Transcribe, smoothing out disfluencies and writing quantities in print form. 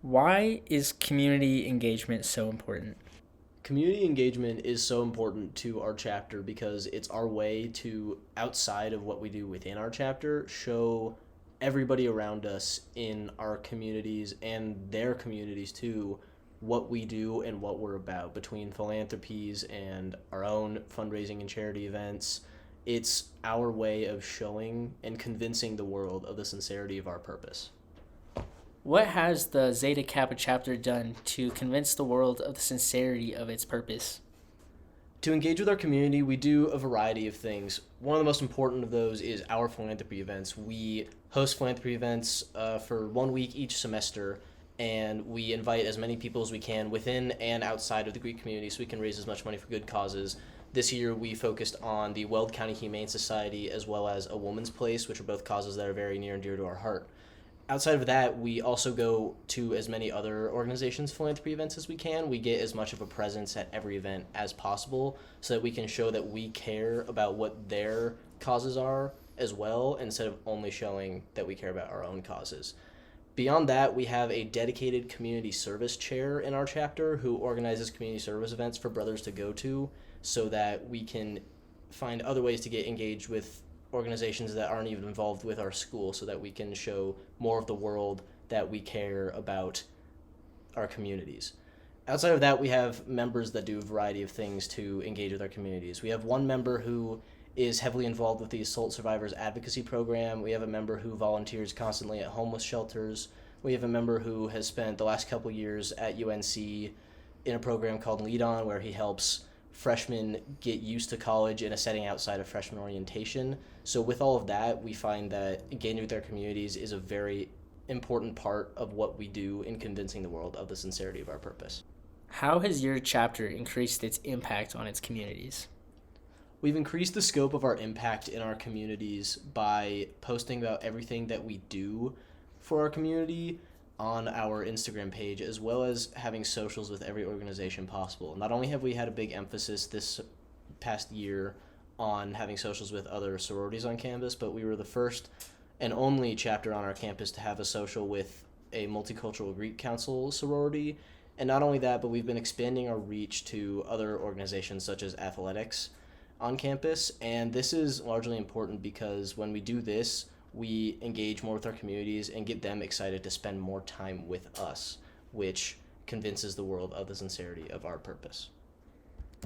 Why is community engagement so important? Community engagement is so important to our chapter because it's our way to, outside of what we do within our chapter, show everybody around us in our communities and their communities too what we do and what we're about between philanthropies and our own fundraising and charity events. It's our way of showing and convincing the world of the sincerity of our purpose. What has the Zeta Kappa chapter done to convince the world of the sincerity of its purpose? To engage with our community, we do a variety of things. One of the most important of those is our philanthropy events. We host philanthropy events for 1 week each semester, and we invite as many people as we can within and outside of the Greek community so we can raise as much money for good causes. This year, we focused on the Weld County Humane Society as well as A Woman's Place, which are both causes that are very near and dear to our heart. Outside of that, we also go to as many other organizations' philanthropy events as we can. We get as much of a presence at every event as possible so that we can show that we care about what their causes are as well, instead of only showing that we care about our own causes. Beyond that, we have a dedicated community service chair in our chapter who organizes community service events for brothers to go to so that we can find other ways to get engaged with organizations that aren't even involved with our school so that we can show more of the world that we care about our communities. Outside of that, we have members that do a variety of things to engage with our communities. We have one member who is heavily involved with the Assault Survivors Advocacy Program. We have a member who volunteers constantly at homeless shelters. We have a member who has spent the last couple years at UNC in a program called Lead On, where he helps freshmen get used to college in a setting outside of freshman orientation. So with all of that, we find that engaging with our communities is a very important part of what we do in convincing the world of the sincerity of our purpose. How has your chapter increased its impact on its communities? We've increased the scope of our impact in our communities by posting about everything that we do for our community on our Instagram page, as well as having socials with every organization possible. Not only have we had a big emphasis this past year on having socials with other sororities on campus, but we were the first and only chapter on our campus to have a social with a multicultural Greek council sorority. And not only that, but we've been expanding our reach to other organizations such as athletics on campus. And this is largely important because when we do this, we engage more with our communities and get them excited to spend more time with us, which convinces the world of the sincerity of our purpose.